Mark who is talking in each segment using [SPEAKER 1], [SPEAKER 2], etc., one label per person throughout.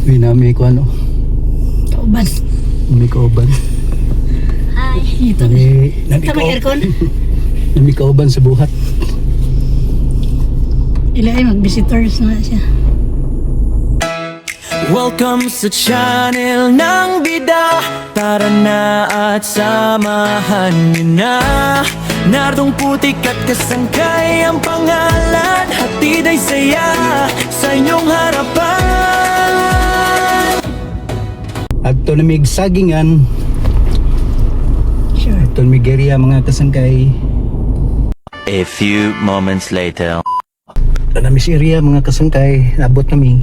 [SPEAKER 1] Uy, nami ko ano?
[SPEAKER 2] Kauban.
[SPEAKER 1] Nami kauban.
[SPEAKER 2] Hi. Ito.
[SPEAKER 1] Nami
[SPEAKER 2] Ito may aircon.
[SPEAKER 1] Nami kauban sa buhat.
[SPEAKER 2] Ila ay mag-visitors na siya.
[SPEAKER 3] Welcome sa channel ng Bida. Tara na at samahan niyo na. Nardong putik at kasangkay ang pangalan. Hatid ay saya sa inyong harapan.
[SPEAKER 1] Agto na mig sagingan.
[SPEAKER 2] Sure.
[SPEAKER 1] Agto na mig area mga kasangkay.
[SPEAKER 4] A few moments later.
[SPEAKER 1] Agto na mig area mga kasangkay. Abot nami.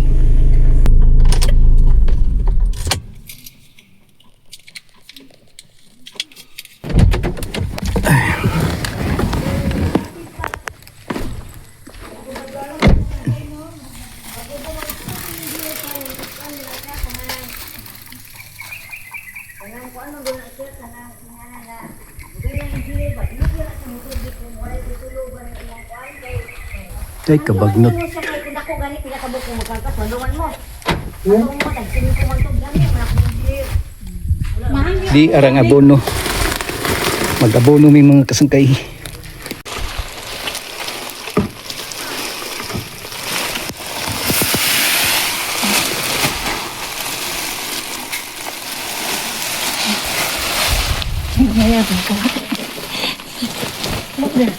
[SPEAKER 1] Ay, kabagnot. Di arang abono. Mag-abono may mga kasangkay.
[SPEAKER 2] Ngayon ko. Magdal.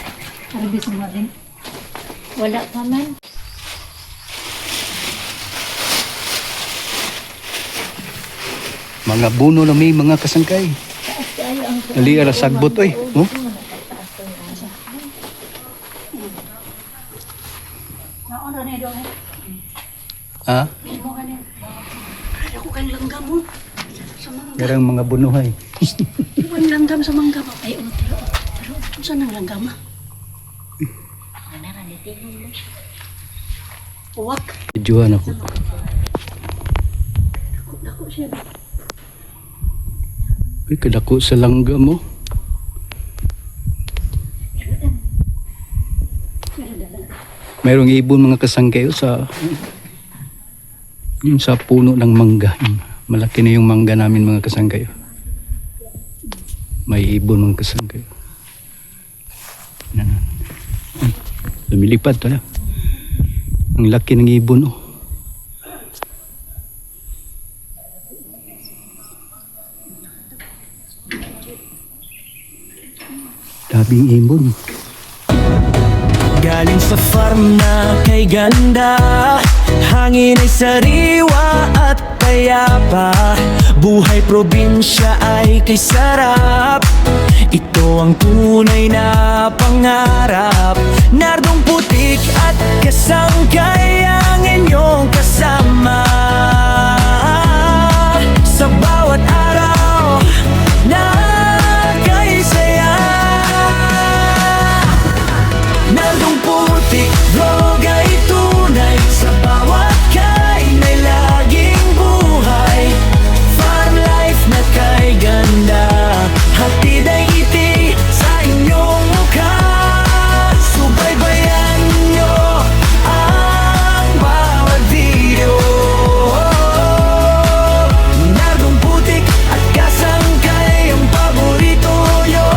[SPEAKER 2] Harabis mo rin. Wala pa man.
[SPEAKER 1] Mga buno na may mga kasangkay. Ali ala sagbot oy. Oh? Ha?
[SPEAKER 2] Ako kan langgam mo. Sa mga
[SPEAKER 1] Garang mga bunuhay.
[SPEAKER 2] iwan langgam sa mangga ba? Ay, pero saan ang langgam ah? Uwak.
[SPEAKER 1] Videohan ako.
[SPEAKER 2] Dako siya.
[SPEAKER 1] Uy, kadako sa langga mo. Mayroong ibon mga kasangkay sa yung sa puno ng mangga. Malaki na yung mangga namin mga kasangkay. May ibon mga kasangkay. Yan. Lumilipad to na. Ang laki ng ibon oh. Daming ibon.
[SPEAKER 3] Galing sa farm na kay ganda. Hangin ay sariwa at payapa. Buhay probinsya ay kay sarap. Ito ang tunay na pangarap. Nardong putik at kasangkay ang inyong kasama. Sa bawat araw na kay saya. Nardong putik, vlog ay tunay. Sa bawat kain ay laging buhay. Farm life na kay ganda. Hatid ay ngiti sa inyong mukha. Subaybayan nyo ang bawat video. Nardong putik at kasangkay ang paborito nyo.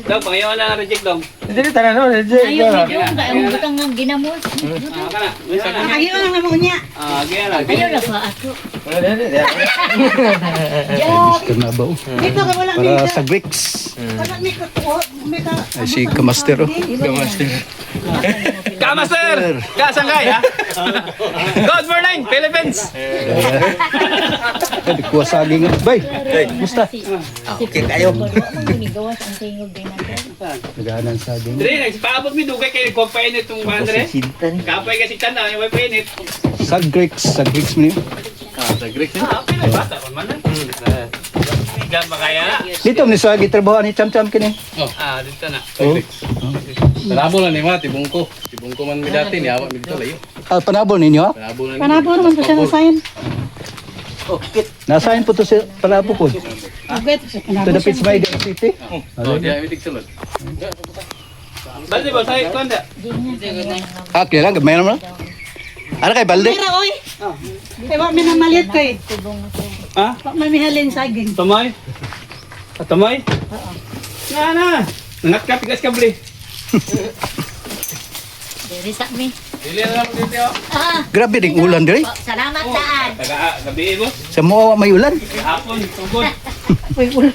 [SPEAKER 5] Dog, pangayaw lang ang reject dong.
[SPEAKER 6] Hindi tanan no, reject.
[SPEAKER 2] Ayaw, medyo. Ayaw, butang nga ginamos.
[SPEAKER 5] Kana, bisa na.
[SPEAKER 2] Ayaw lang naman niya.
[SPEAKER 5] Gaya lang.
[SPEAKER 2] Ayaw lang ba ako?
[SPEAKER 1] Gusto na ba oh?
[SPEAKER 2] Dito ka wala
[SPEAKER 1] Para sa Greeks.
[SPEAKER 2] Wala may ka.
[SPEAKER 1] Ay, si Kamaster oh.
[SPEAKER 5] Kamaster! Kasangkay ha? God for 9, Philippines!
[SPEAKER 1] Kuha saging. Bay, musta?
[SPEAKER 2] Okay tayo. Gawas ang tingog din natin.
[SPEAKER 1] Nagahanan saging.
[SPEAKER 5] Dre, nagpaabot mi dugay kay nagpapainit tong bandre. Kapay kasi tanda, yung may painit.
[SPEAKER 1] Sa Greeks mo yun.
[SPEAKER 5] Sa Greek. Pila bata kon man. Gan makaya.
[SPEAKER 1] Dito ni sa gitrabaho ni Cham kini.
[SPEAKER 5] Dito na.
[SPEAKER 1] Oh.
[SPEAKER 7] Panabo na ni ma, tibungko. Tibungko man mi dati, ni awak mi dito layo.
[SPEAKER 1] Ah, panabo ninyo ha?
[SPEAKER 7] Panabo na ni.
[SPEAKER 2] Panabo naman po siya nasayan.
[SPEAKER 1] Nasahin po to sa panabo po.
[SPEAKER 2] Ugat.
[SPEAKER 1] To the Pittsburgh City.
[SPEAKER 7] Oh, di ay mitig sulod.
[SPEAKER 5] Balde ba sa konda?
[SPEAKER 1] Ah, kaya lang, gamay naman. Ano kay balde?
[SPEAKER 2] Pero oy. Kaya wak may namalit ko eh.
[SPEAKER 5] Ha?
[SPEAKER 2] Wak may mihalin saging.
[SPEAKER 5] Tumoy? Tumoy? Oo. Na. Nangat ka, pigas ka beli.
[SPEAKER 6] Diri sa mi.
[SPEAKER 5] Dili na lang dito.
[SPEAKER 1] Grabe ding ulan diri.
[SPEAKER 6] Salamat daan.
[SPEAKER 5] Gabi mo.
[SPEAKER 1] Sa mo may ulan.
[SPEAKER 5] Hapon, tungkol.
[SPEAKER 2] Uy, ulo.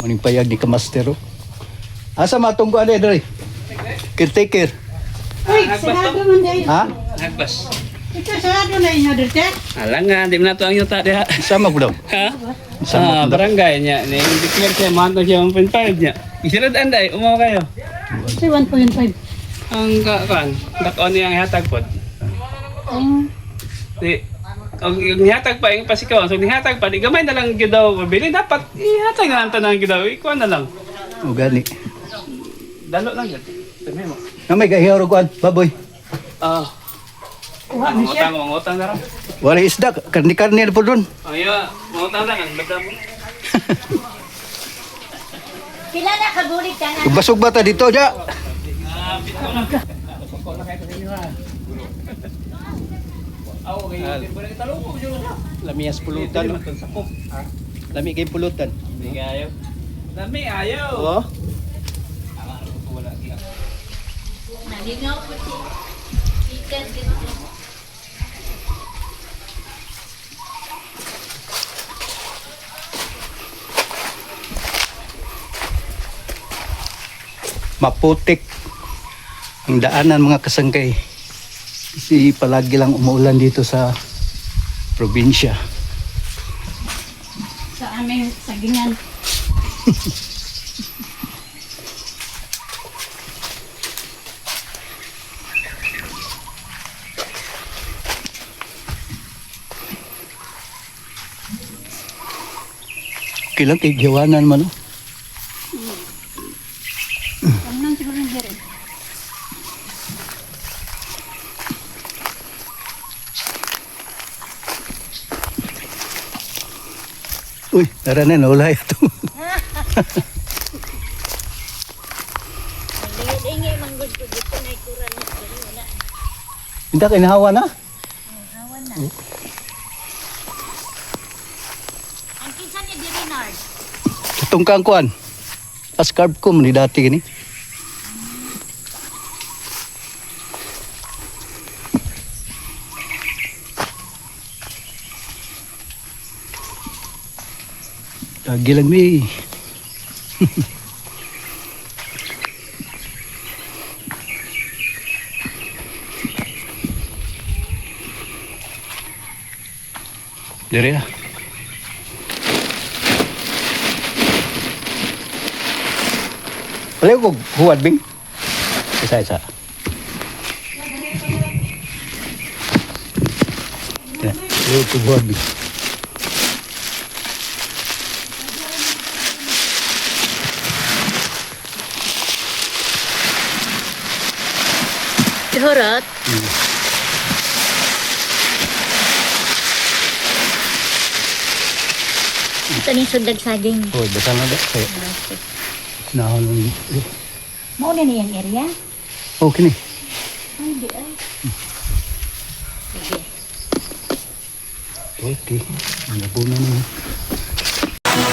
[SPEAKER 1] Maning payag ni Kamastero. Asa matong ko ade diri? Caretaker.
[SPEAKER 2] Uy, sarado man dahil.
[SPEAKER 1] Ha?
[SPEAKER 5] Nagbas.
[SPEAKER 2] Ito sarado na inyo dito.
[SPEAKER 5] Alang nga, di mo na ito ang yuta diha.
[SPEAKER 1] Sama ko daw.
[SPEAKER 5] Ha?
[SPEAKER 1] Sama ko daw.
[SPEAKER 5] Barangay niya. Ni-declare siya, manto siya 1.5 niya. Isunod anday, umaw kayo.
[SPEAKER 2] Say 1.5.
[SPEAKER 5] Ang kan, dakon niya ang hatag pod. Di, ang nihatag pa, yung pasikaw. So, nihatag pa, di gamay na lang gyud daw mabili. Dapat, ihatag na lang tanang gyud daw. Ikuha na lang.
[SPEAKER 1] O gani.
[SPEAKER 5] Dalo lang yun. Sabi mo.
[SPEAKER 1] Na may gahiyaw ro kuan, baboy.
[SPEAKER 5] Mangutang na rin.
[SPEAKER 1] Wala isda, karni-karni na po doon.
[SPEAKER 5] Ayo, mangutang lang, ang labda mo.
[SPEAKER 6] Pila na kabulig ka na.
[SPEAKER 1] Basog bata dito ja. Lamias pulutan. Lami kay pulutan.
[SPEAKER 5] Hindi ayaw. Dami ayaw.
[SPEAKER 1] Oo.
[SPEAKER 6] Nalingaw ko si ikan dito.
[SPEAKER 1] Maputik ang daanan mga kasangkay. Kasi palagi lang umuulan dito sa probinsya.
[SPEAKER 2] Sa aming sagingan.
[SPEAKER 1] Kilang kay Giwanan man.
[SPEAKER 2] Ang nang siguro ng diri.
[SPEAKER 1] Uy, tara na, naulay ito.
[SPEAKER 6] Ingay manggod ko dito na ikuran na wala.
[SPEAKER 1] Hindi ka inahawa na?
[SPEAKER 6] Hawan na. Ang kinsa ni Dirinard.
[SPEAKER 1] Itong kangkuan. Ascarb ko man dati gini. Lagi lang mi. Dire na. Wala ko huwad bing. Isa-isa. Wala ko huwad bing.
[SPEAKER 6] Dihorot. Ito ni sundag saging.
[SPEAKER 1] Oh, basta na ba? Kaya nahon lang.
[SPEAKER 6] Mao na niyang area.
[SPEAKER 1] Okay ni.
[SPEAKER 6] Ay, di ay. Sige.
[SPEAKER 1] Okay. Ang nabunan niya.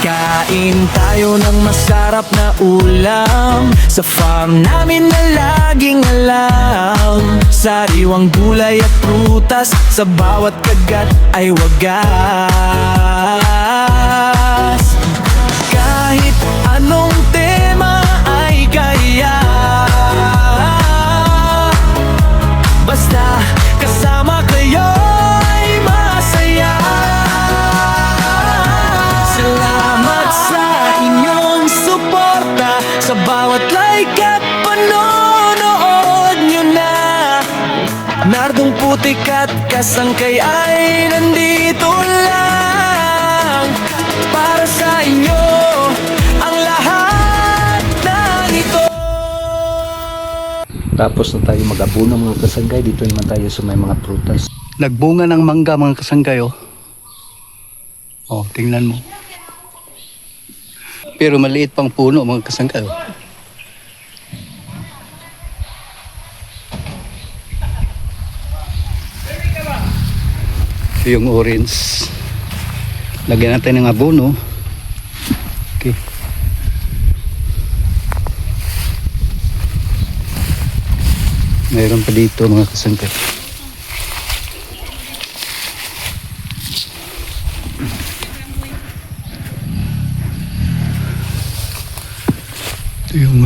[SPEAKER 3] Kain tayo ng masarap na ulam Sa farm namin na laging alam Sariwang gulay at prutas Sa bawat kagat ay wagas Kahit anong tema ay kaya Basta kasama kayo'y masaya Salamat sa inyong suporta Sa bawat like at panonood nyo na Nardong putik at kasangkay ay nandito lang Para sa inyo ang lahat ng ito
[SPEAKER 1] Tapos na tayo mag-abono mga kasangkay. Dito naman tayo sa may mga prutas. Nagbunga ng mangga mga kasangkay oh. Oh, tingnan mo. Pero maliit pang puno mga kasangkay. Ito yung orange. Lagyan natin ng abono. Okay. Mayroon pa dito mga kasangkay. Ito yung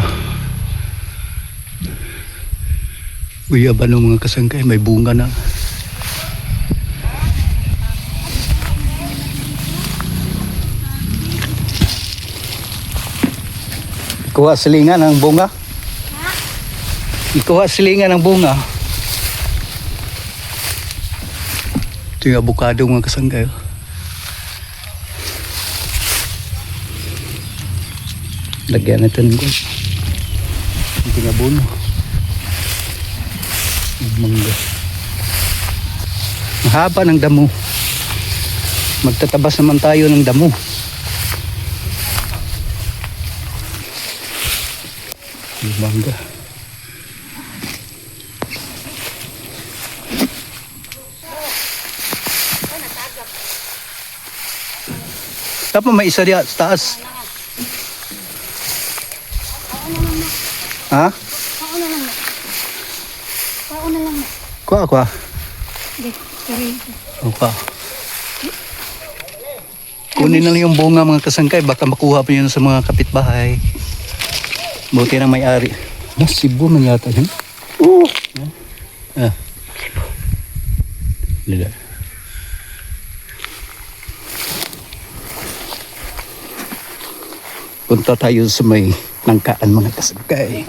[SPEAKER 1] guyaban ng mga kasangkay. May bunga na. Kuha silingan ng bunga. Ikuha silingan ng bunga. Ito yung avocado mga kasangkay. Lagyan natin ko. Ito yung abono. Mangga. Ang haba ng damo. Magtatabas naman tayo ng damo. Yung mangga. Tapos may isa diya sa taas. Ha?
[SPEAKER 2] Pauna lang.
[SPEAKER 1] Kuha.
[SPEAKER 2] Hindi, sorry.
[SPEAKER 1] Okay. Kunin na lang yung bunga mga kasangkay. Baka makuha pa yun sa mga kapitbahay. Buti na may-ari. Cebu man yata yun. Oo. Cebu. Lila. Punta tayo sa may nangkaan mga kasangkay.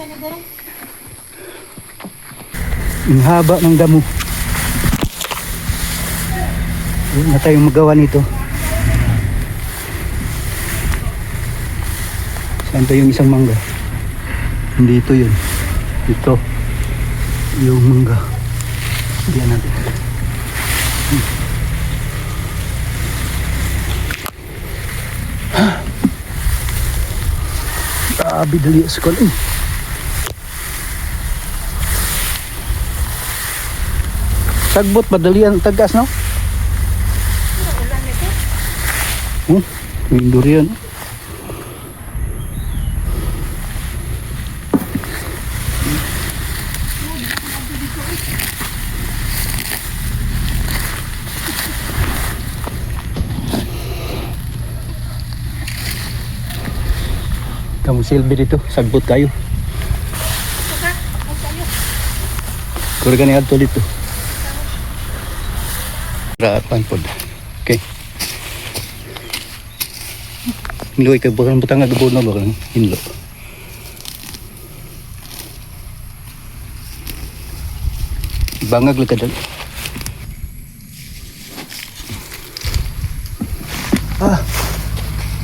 [SPEAKER 1] Ang haba ng damo. Huwag na tayong magawa nito. Saan to yung isang mangga? Hindi ito yun. Ito. Yung mangga. Diyan natin. Grabe dali sa kol eh. Sagbot madali ang tagas no? Yung durian. Kamu silbi dito, sagbot kayo. Kurang ni adto dito. Raapan pod. Okay. Hinlo kay bakal butang agabono ba kan hinlo. Bangag lang kadal.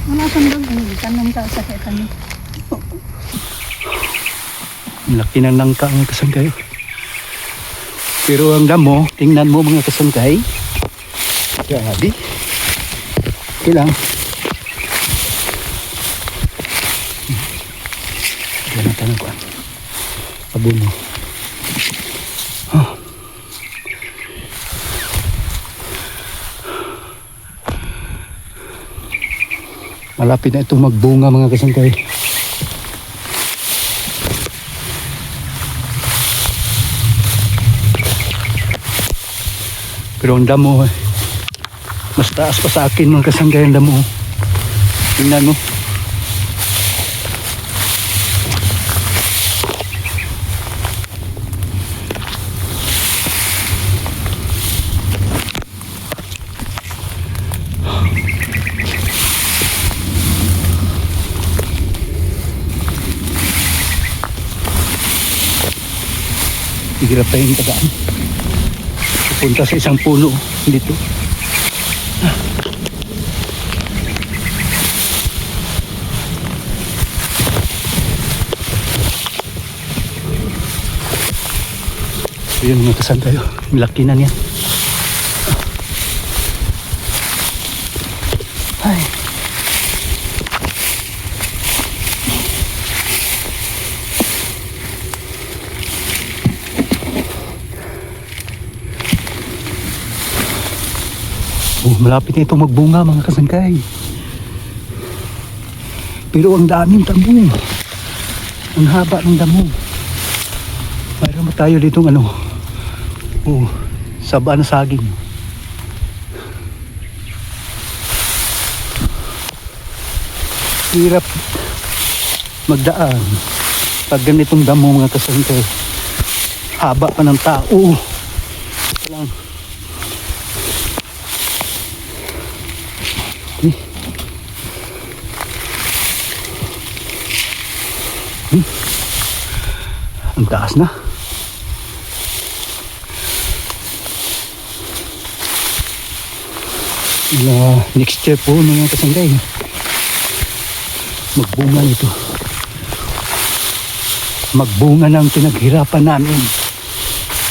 [SPEAKER 2] Ano sandog? Tanong ka sa tanong.
[SPEAKER 1] Laki ng nangka mga kasangkay. Pero ang damo, tingnan mo mga kasangkay. Grabe. Ilang. Diyan ang tanong ko. Abono. Malapit na itong magbunga mga kasangkay. Pero ang damo mas taas pa sa akin mga kasangkay ang damo. Tingnan mo. Hirap tayong tagaan. Pupunta sa isang puno dito. Ayan mga kasangkay. Malaki na niya. Ay. malapit na ito magbunga mga kasangkay. Pero ang daming damo. Ang haba ng damo. Mayroon ba tayo dito saba na saging. Hirap magdaan pag ganitong damo mga kasangkay. Haba pa ng tao. Lang. Ang taas na. Next year po mga kasangkay, magbunga ito. Magbunga ng pinaghirapan namin.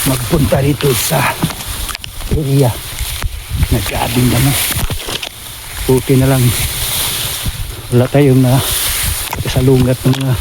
[SPEAKER 1] Magpunta rito sa area. Nag-aabing na. Puti na lang. Wala tayong kasalungat ng mga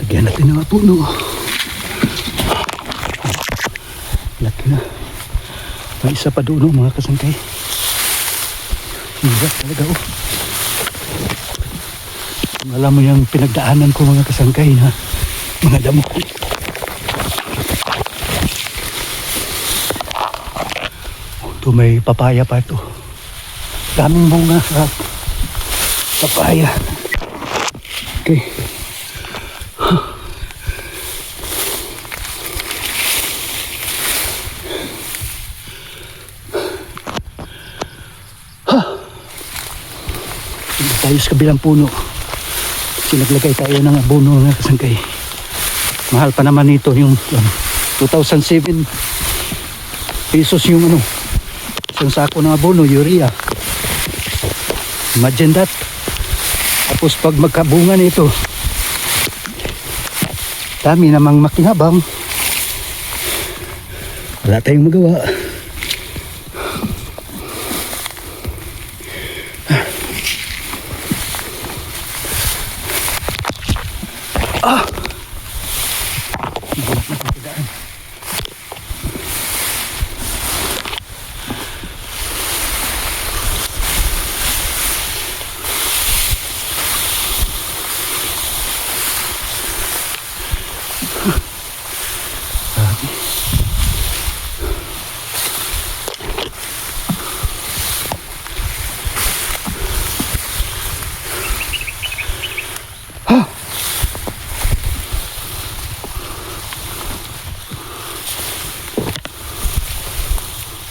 [SPEAKER 1] lagyan natin ng mga puno. Laki na. May isa pa doon mga kasangkay. Hirap talaga Alam mo yung pinagdaanan ko mga kasangkay na mga damo. Ito may papaya pa ito. Daming bunga sa papaya. Okay. Tayo sa kabilang puno. Sinaglagay tayo ng abono na kasangkay. Mahal pa naman ito yung 2007 pesos yung isang sako ng abono, urea. Imagine that. Tapos pag magkabunga nito, dami namang makinabang. Wala tayong magawa.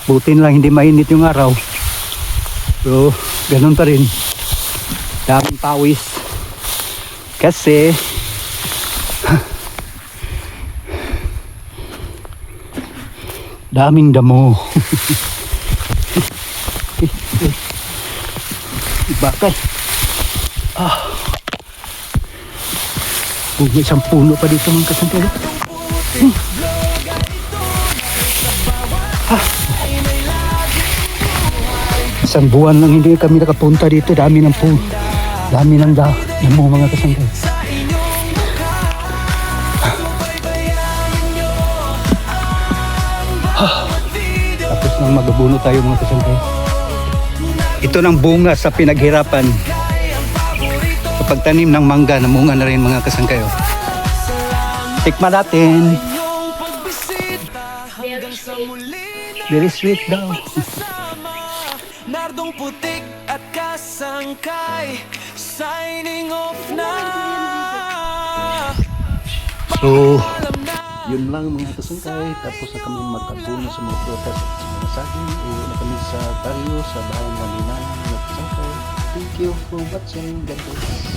[SPEAKER 1] Buti lang hindi mainit yung araw. So, ganun pa rin. Daming pawis. Kasi daming damo. Bakal. May isang puno pa dito mga kasangkay. Isang buwan lang hindi kami nakapunta dito. Dami ng puno. Dami ng damo mga kasangkay. Tapos nang magabuno tayo mga kasangkay. Ito ng bunga sa pinaghirapan. Sa pagtanim ng mangga, namunga na rin mga kasangkay. Tikman natin. Very sweet daw.
[SPEAKER 3] Nardong putik at kasangkay, signing off na.
[SPEAKER 1] So, yun lang mga kasangkay. Tapos na kami magkabuno sa mga prutas at sa mga saging. Uwi na kami sa baryo, sa bahay ng Manina mga kasangkay. Thank you for watching. God bless.